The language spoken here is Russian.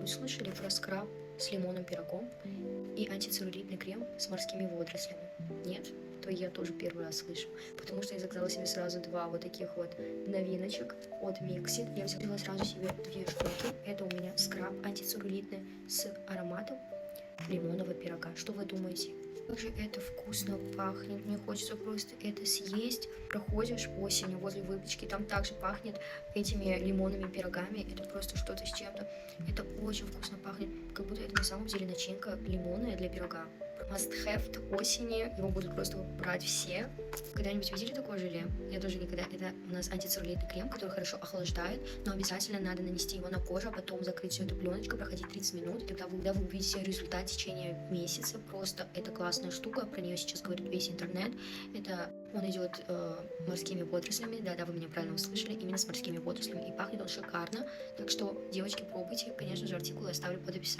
когда-нибудь слышали про скраб с лимонным пирогом и антицеллюлитный крем с морскими водорослями? Нет? То я тоже первый раз слышу, потому что я заказала себе сразу два вот таких вот новиночек от Mixit. Я взяла сразу себе две штуки. Это у меня скраб антицеллюлитный с ароматом лимонного пирога. Что вы думаете? Как же это вкусно пахнет, мне хочется просто это съесть. Проходишь осенью возле выпечки, там также пахнет этими лимонными пирогами, это просто что-то с чем-то. Это очень вкусно пахнет, как будто это на самом деле начинка лимонная для пирога. Must have осени, его будут просто брать все. Когда-нибудь видели такое желе? Я тоже никогда. Это у нас антицеллюлитный крем, который хорошо охлаждает, но обязательно надо нанести его на кожу, а потом закрыть всю эту пленочку, проходить 30 минут, и тогда вы увидите результат в течение месяца. Просто это классная штука, про нее сейчас говорит весь интернет. Это он идет морскими водорослями, да, вы меня правильно услышали, именно с морскими водорослями, и пахнет он шикарно. Так что, девочки, пробуйте. Конечно же, артикулы оставлю под описанием.